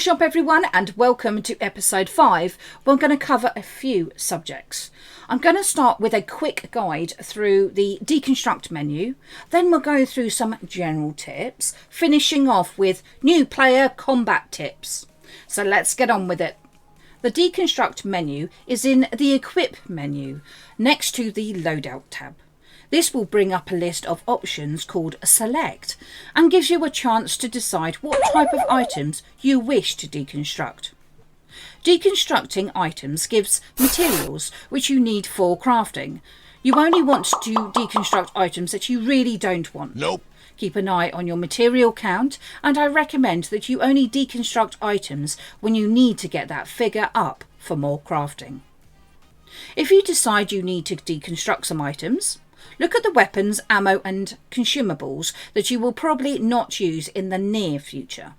Shop everyone, and welcome to episode 5. We're going to cover a few subjects. I'm going to start with a quick guide through the Deconstruct menu, then we'll go through some general tips, finishing off with new player combat tips. So let's get on with it. The Deconstruct menu is in the Equip menu, next to the Loadout tab. This will bring up a list of options called Select and gives you a chance to decide what type of items you wish to deconstruct. Deconstructing items gives materials which you need for crafting. You only want to deconstruct items that you really don't want. Nope. Keep an eye on your material count, and I recommend that you only deconstruct items when you need to get that figure up for more crafting. If you decide you need to deconstruct some items, look at the weapons, ammo and consumables that you will probably not use in the near future.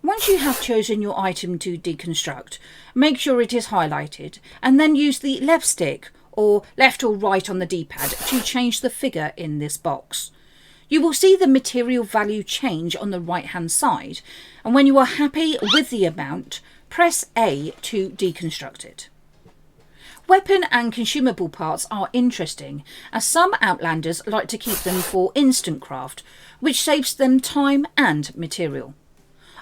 Once you have chosen your item to deconstruct, make sure it is highlighted and then use the left stick or left or right on the D-pad to change the figure in this box. You will see the material value change on the right hand side, and when you are happy with the amount, press A to deconstruct it. Weapon and consumable parts are interesting, as some Outlanders like to keep them for instant craft, which saves them time and material.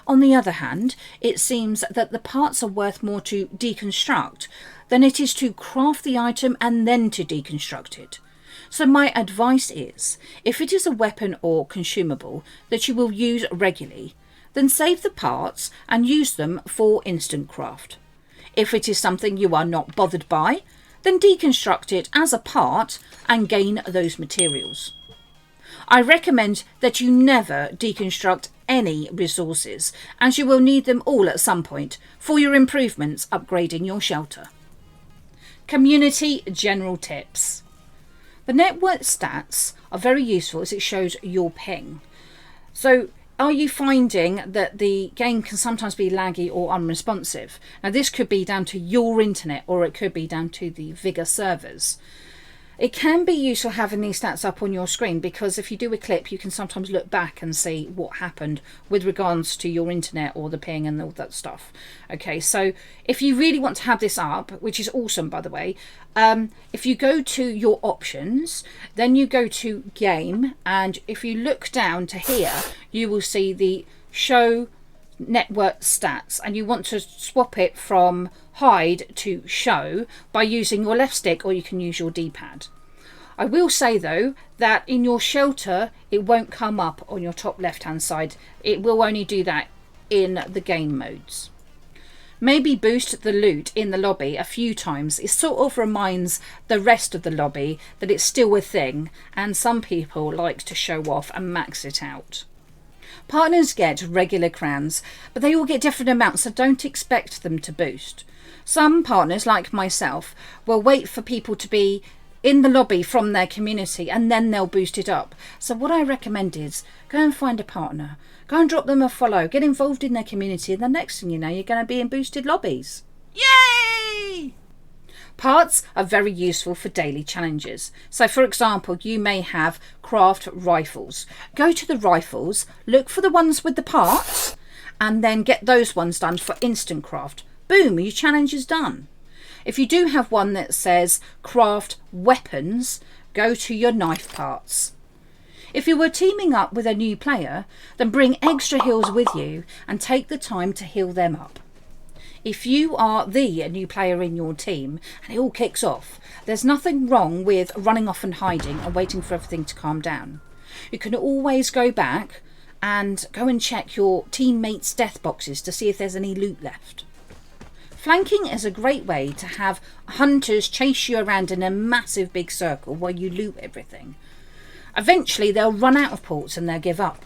On the other hand, it seems that the parts are worth more to deconstruct than it is to craft the item and then to deconstruct it. So my advice is, if it is a weapon or consumable that you will use regularly, then save the parts and use them for instant craft. If it is something you are not bothered by, then deconstruct it as a part and gain those materials. I recommend that you never deconstruct any resources, as you will need them all at some point for your improvements upgrading your shelter. Community general tips. The network stats are very useful as it shows your ping. So are you finding that the game can sometimes be laggy or unresponsive? Now this could be down to your internet, or it could be down to the Vigor servers. It can be useful having these stats up on your screen, because if you do a clip you can sometimes look back and see what happened with regards to your internet or the ping and all that stuff. Okay, so if you really want to have this up, which is awesome by the way, if you go to your options, then you go to game, and if you look down to here you will see the show network stats, and you want to swap it from hide to show by using your left stick, or you can use your D-pad. I will say though that in your shelter it won't come up on your top left hand side. It will only do that in the game modes. Maybe boost the loot in the lobby a few times. It sort of reminds the rest of the lobby that it's still a thing, and some people like to show off and max it out. Partners get regular crowns, but they all get different amounts, so don't expect them to boost. Some partners, like myself, will wait for people to be in the lobby from their community and then they'll boost it up. So what I recommend is go and find a partner, go and drop them a follow, get involved in their community, and the next thing you know you're going to be in boosted lobbies. Yay! Parts are very useful for daily challenges. So for example, you may have craft rifles. Go to the rifles, look for the ones with the parts, and then get those ones done for instant craft. Boom, your challenge is done. If you do have one that says craft weapons, go to your knife parts. If you were teaming up with a new player, then bring extra heals with you and take the time to heal them up. If you are the new player in your team and it all kicks off, there's nothing wrong with running off and hiding and waiting for everything to calm down. You can always go back and go and check your teammates' death boxes to see if there's any loot left. Flanking is a great way to have hunters chase you around in a massive big circle while you loot everything. Eventually they'll run out of ports and they'll give up.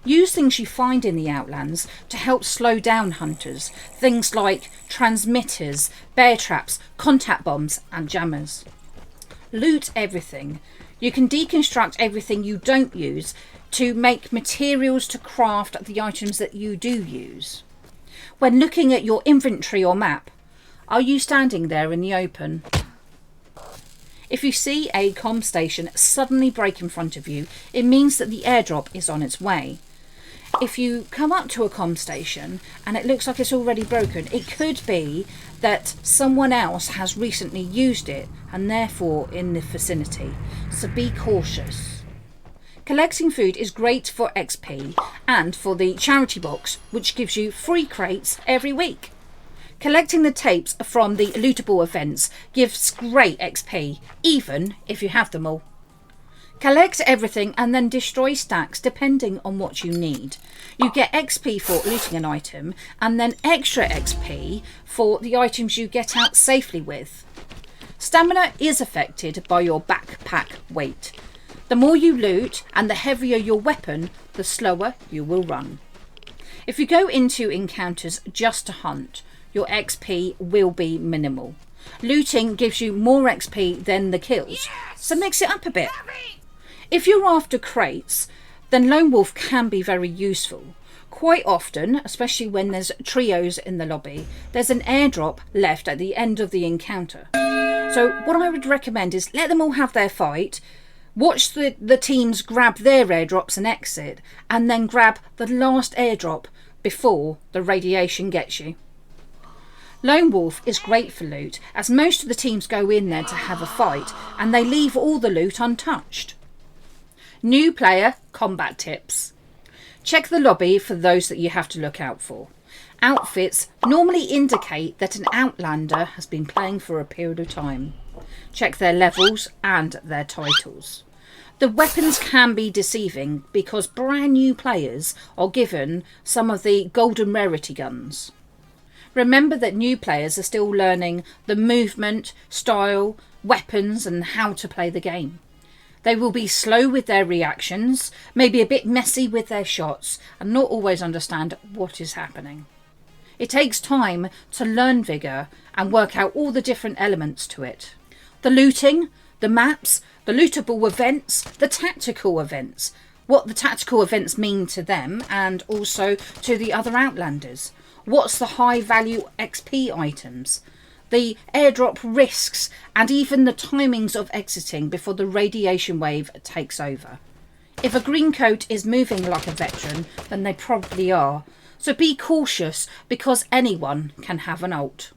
Use things you find in the Outlands to help slow down hunters. Things like transmitters, bear traps, contact bombs and jammers. Loot everything. You can deconstruct everything you don't use to make materials to craft the items that you do use. When looking at your inventory or map, are you standing there in the open? If you see a comm station suddenly break in front of you, it means that the airdrop is on its way. if you come up to a comm station and it looks like it's already broken, it could be that someone else has recently used it and therefore in the vicinity. So be cautious. Collecting food is great for XP and for the charity box, which gives you free crates every week. Collecting the tapes from the lootable events gives great XP, even if you have them all. Collect everything and then destroy stacks depending on what you need. You get XP for looting an item and then extra XP for the items you get out safely with. Stamina is affected by your backpack weight. The more you loot and the heavier your weapon, the slower you will run. If you go into encounters just to hunt, your XP will be minimal. Looting gives you more XP than the kills, so mix it up a bit. If you're after crates, then Lone Wolf can be very useful. Quite often, especially when there's trios in the lobby, there's an airdrop left at the end of the encounter. So what I would recommend is let them all have their fight, watch the teams grab their airdrops and exit, and then grab the last airdrop before the radiation gets you. Lone Wolf is great for loot, as most of the teams go in there to have a fight and they leave all the loot untouched. New player combat tips. Check the lobby for those that you have to look out for. Outfits normally indicate that an Outlander has been playing for a period of time. Check their levels and their titles. The weapons can be deceiving because brand new players are given some of the golden rarity guns. Remember that new players are still learning the movement, style, weapons and how to play the game. They will be slow with their reactions, maybe a bit messy with their shots, and not always understand what is happening. It takes time to learn Vigor and work out all the different elements to it. The looting, the maps, the lootable events, the tactical events, what the tactical events mean to them and also to the other Outlanders. What's the high value XP items? The airdrop risks and even the timings of exiting before the radiation wave takes over. If a green coat is moving like a veteran, then they probably are. So be cautious because anyone can have an ult.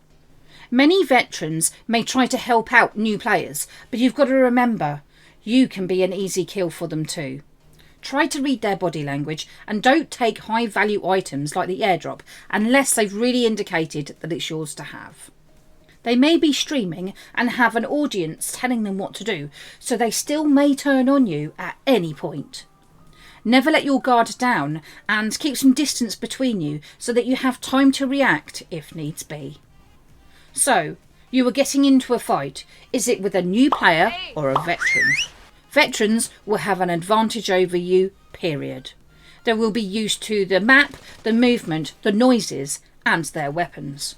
Many veterans may try to help out new players, but you've got to remember, you can be an easy kill for them too. Try to read their body language and don't take high value items like the airdrop unless they've really indicated that it's yours to have. They may be streaming and have an audience telling them what to do, so they still may turn on you at any point. Never let your guard down and keep some distance between you so that you have time to react if needs be. So, you are getting into a fight. Is it with a new player or a veteran? Veterans will have an advantage over you, period. They will be used to the map, the movement, the noises and their weapons.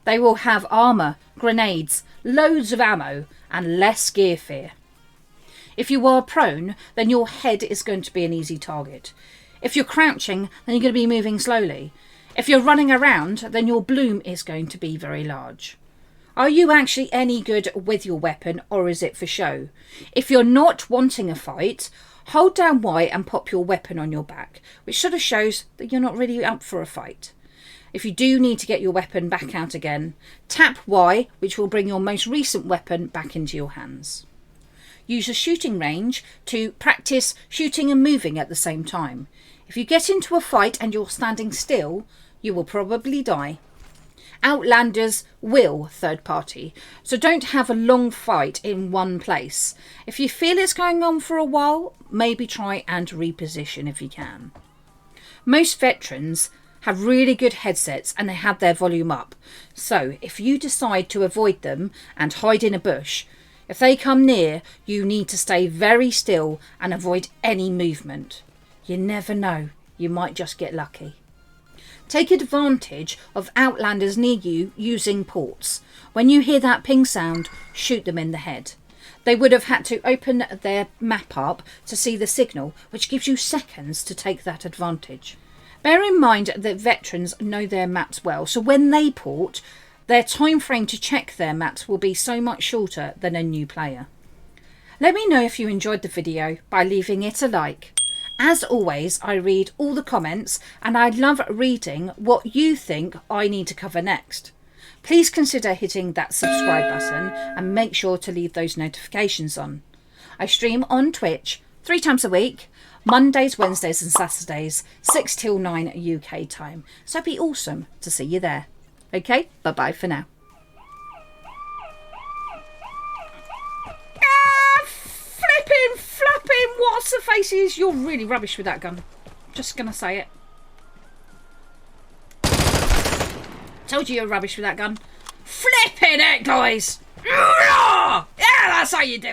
They will have armour, grenades, loads of ammo and less gear fear. If you are prone, then your head is going to be an easy target. If you're crouching, then you're going to be moving slowly. If you're running around, then your bloom is going to be very large. Are you actually any good with your weapon or is it for show? If you're not wanting a fight, hold down Y and pop your weapon on your back, which sort of shows that you're not really up for a fight. If you do need to get your weapon back out again, tap Y, which will bring your most recent weapon back into your hands. Use a shooting range to practice shooting and moving at the same time. If you get into a fight and you're standing still, you will probably die. Outlanders will third party, so don't have a long fight in one place. If you feel it's going on for a while, maybe try and reposition if you can. Most veterans have really good headsets and they have their volume up. So if you decide to avoid them and hide in a bush, if they come near, you need to stay very still and avoid any movement. You never know, you might just get lucky. Take advantage of Outlanders near you using ports. When you hear that ping sound, shoot them in the head. They would have had to open their map up to see the signal, which gives you seconds to take that advantage. Bear in mind that veterans know their maps well, so when they port, their time frame to check their maps will be so much shorter than a new player. Let me know if you enjoyed the video by leaving it a like. As always, I read all the comments and I love reading what you think I need to cover next. Please consider hitting that subscribe button and make sure to leave those notifications on. I stream on Twitch 3 times a week, Mondays, Wednesdays and Saturdays, 6 till 9 UK time. So it'd be awesome to see you there. Okay, bye-bye for now. Flipping, flapping, what's the faces? You're really rubbish with that gun. Just gonna say it. Told you you're rubbish with that gun. Flipping it, guys. Yeah, that's how you do it.